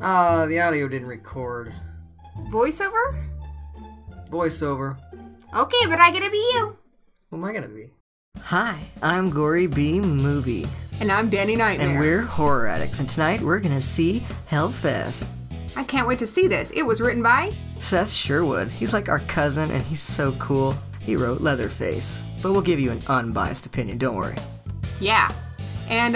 The audio didn't record. Voiceover? Voiceover. Okay, but I get to be you. Who am I gonna be? Hi, I'm Gory B Movie. And I'm Danny Knightmare. And we're Horror Addicts, and tonight we're gonna see Hellfest. I can't wait to see this. It was written by Seth Sherwood. He's like our cousin, and he's so cool. He wrote Leatherface. But we'll give you an unbiased opinion, don't worry. Yeah. And,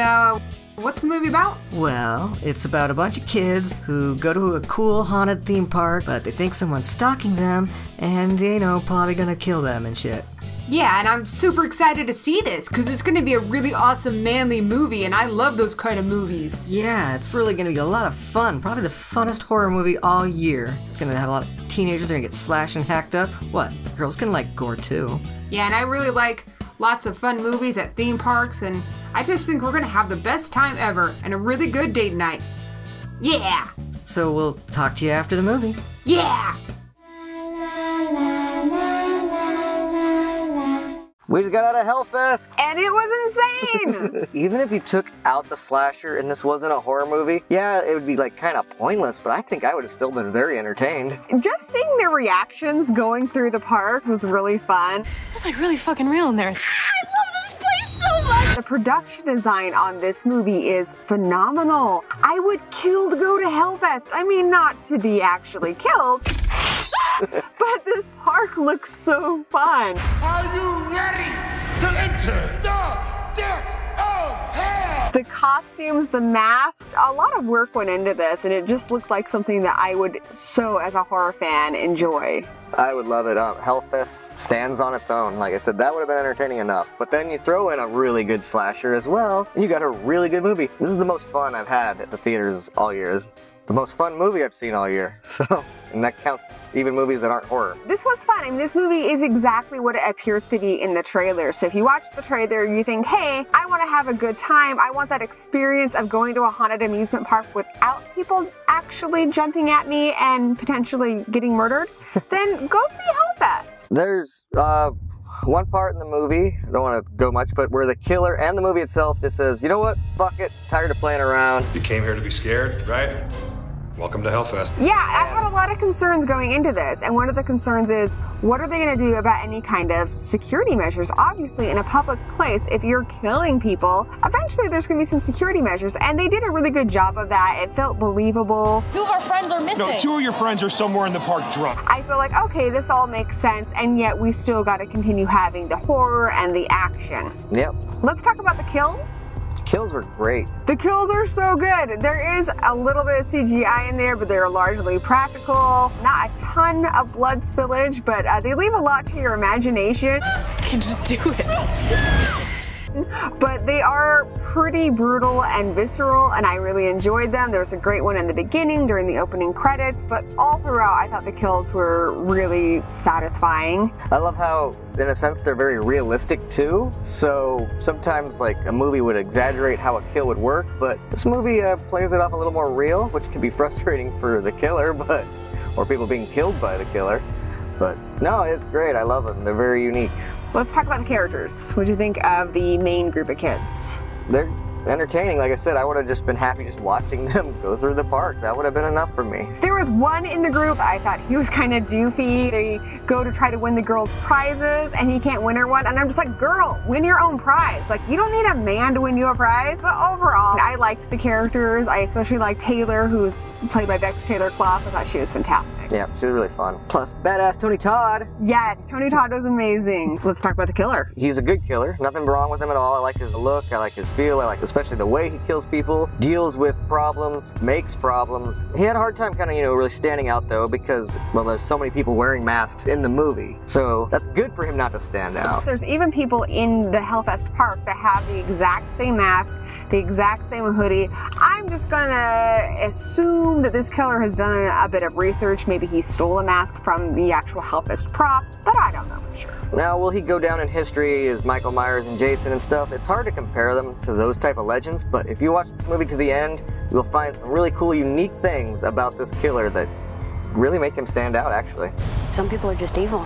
what's the movie about? Well, it's about a bunch of kids who go to a cool haunted theme park, but they think someone's stalking them, and, you know, probably gonna kill them and shit. Yeah, and I'm super excited to see this, because it's gonna be a really awesome manly movie, and I love those kind of movies. Yeah, it's really gonna be a lot of fun. Probably the funnest horror movie all year. It's gonna have a lot of teenagers that are gonna get slashed and hacked up. What? Girls can like gore too. Yeah, and I really like lots of fun movies at theme parks, and I just think we're gonna have the best time ever, and a really good date night. Yeah! So we'll talk to you after the movie. Yeah! We just got out of Hellfest! And it was insane! Even if you took out the slasher and this wasn't a horror movie, yeah, it would be like kind of pointless, but I think I would have still been very entertained. Just seeing their reactions going through the park was really fun. It's like really fucking real in there. I love this place so much! The production design on this movie is phenomenal. I would kill to go to Hellfest. I mean, not to be actually killed. But this park looks so fun. Are you ready to enter the depths of hell? The costumes, the masks, a lot of work went into this, and it just looked like something that I would as a horror fan, enjoy. I would love it. Hellfest stands on its own. Like I said, that would have been entertaining enough. But then you throw in a really good slasher as well, and you got a really good movie. This is the most fun I've had at the theaters all year. It's the most fun movie I've seen all year. So, and that counts even movies that aren't horror. This was fun. I mean, this movie is exactly what it appears to be in the trailer. So if you watch the trailer, you think, hey, I want to have a good time. I want that experience of going to a haunted amusement park without people actually jumping at me and potentially getting murdered. Then go see Hellfest. There's one part in the movie, I don't want to go much, but where the killer and the movie itself just says, you know what, fuck it, tired of playing around. You came here to be scared, right? Welcome to Hellfest. Yeah, I had a lot of concerns going into this, and one of the concerns is, what are they going to do about any kind of security measures? Obviously, in a public place, if you're killing people, eventually there's going to be some security measures, and they did a really good job of that. It felt believable. 2 of our friends are missing. No, 2 of your friends are somewhere in the park drunk. I feel like, okay, this all makes sense, and yet we still got to continue having the horror and the action. Yep. Let's talk about the kills. Kills were great. The kills are so good. There is a little bit of CGI in there, but they're largely practical. Not a ton of blood spillage, but they leave a lot to your imagination. I can just do it. But they are pretty brutal and visceral, and I really enjoyed them. There was a great one in the beginning during the opening credits, but all throughout I thought the kills were really satisfying. I love how, in a sense, they're very realistic too. So sometimes like a movie would exaggerate how a kill would work, but this movie plays it off a little more real, which can be frustrating for the killer, or people being killed by the killer. But no, it's great. I love them. They're very unique. Let's talk about the characters. What do you think of the main group of kids? They're entertaining. Like I said, I would have just been happy just watching them go through the park. That would have been enough for me. There was one in the group, I thought he was kind of doofy. They go to try to win the girls' prizes, and he can't win her one. And I'm just like, girl, win your own prize. Like, you don't need a man to win you a prize. But overall, I liked the characters. I especially liked Taylor, who's played by Bex Taylor Klaus. I thought she was fantastic. Yeah, she was really fun. Plus, badass Tony Todd. Yes, Tony Todd was amazing. Let's talk about the killer. He's a good killer. Nothing wrong with him at all. I like his look. I like his feel. I like especially the way he kills people, deals with problems, makes problems. He had a hard time kind of, really standing out though, because, well, there's so many people wearing masks in the movie. So that's good for him not to stand out. There's even people in the Hellfest park that have the exact same mask, the exact same hoodie. I'm just gonna assume that this killer has done a bit of research. Maybe he stole a mask from the actual Hellfest props, but I don't know for sure. Now, will he go down in history as Michael Myers and Jason and stuff? It's hard to compare them to those type of legends, but if you watch this movie to the end, you'll find some really cool, unique things about this killer that really make him stand out, actually. Some people are just evil.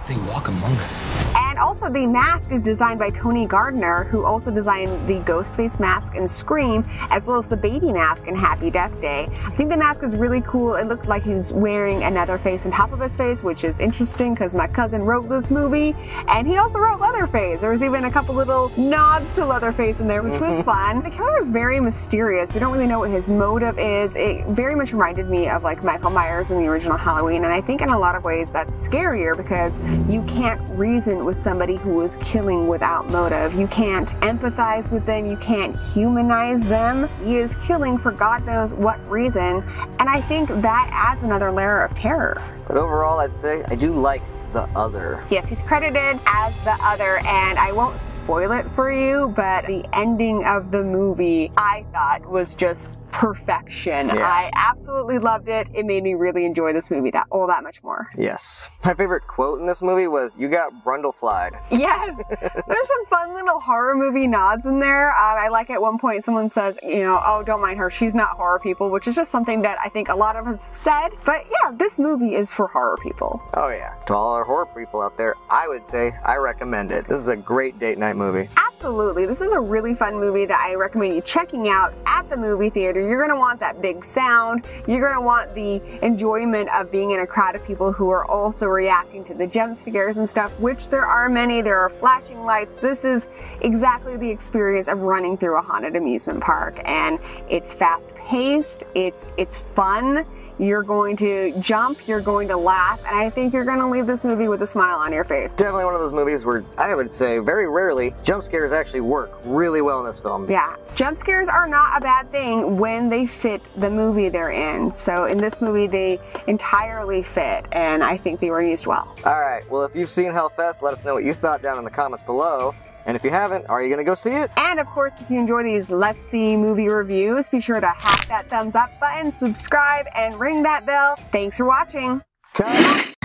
They walk among us. And also the mask is designed by Tony Gardner, who also designed the Ghostface mask in Scream, as well as the baby mask in Happy Death Day. I think the mask is really cool. It looks like he's wearing another face on top of his face, which is interesting because my cousin wrote this movie, and he also wrote Leatherface. There was even a couple little nods to Leatherface in there, which was fun. The killer is very mysterious. We don't really know what his motive is. It very much reminded me of like Michael Myers in the original Halloween, and I think in a lot of ways that's scarier because you can't reason with somebody who is killing without motive. You can't empathize with them. You can't humanize them. He is killing for God knows what reason, and I think that adds another layer of terror. But overall, I'd say I do like The Other. Yes, he's credited as The Other, and I won't spoil it for you, but the ending of the movie I thought was just perfection. Yeah. I absolutely loved it. It made me really enjoy this movie that much more. Yes. My favorite quote in this movie was, "You got Brundleflied." Yes, there's some fun little horror movie nods in there. I like at one point someone says, you know, oh, don't mind her, she's not horror people, which is just something that I think a lot of us have said. But yeah, this movie is for horror people. Oh yeah. To all our horror people out there, I would say I recommend it. This is a great date night movie. Absolutely. This is a really fun movie that I recommend you checking out at the movie theater. You're going to want that big sound. You're going to want the enjoyment of being in a crowd of people who are also reacting to the jump scares and stuff, which there are many. There are flashing lights. This is exactly the experience of running through a haunted amusement park, and it's fast paced. It's fun. You're going to jump, you're going to laugh, and I think you're going to leave this movie with a smile on your face. Definitely one of those movies where I would say very rarely jump scares actually work really well in this film. Yeah, jump scares are not a bad thing when they fit the movie they're in. So in this movie, they entirely fit, and I think they were used well. Alright, well if you've seen Hellfest, let us know what you thought down in the comments below. And if you haven't, are you going to go see it? And of course, if you enjoy these Let's See movie reviews, be sure to hack that thumbs up button, subscribe, and ring that bell. Thanks for watching. Cut.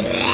Yeah.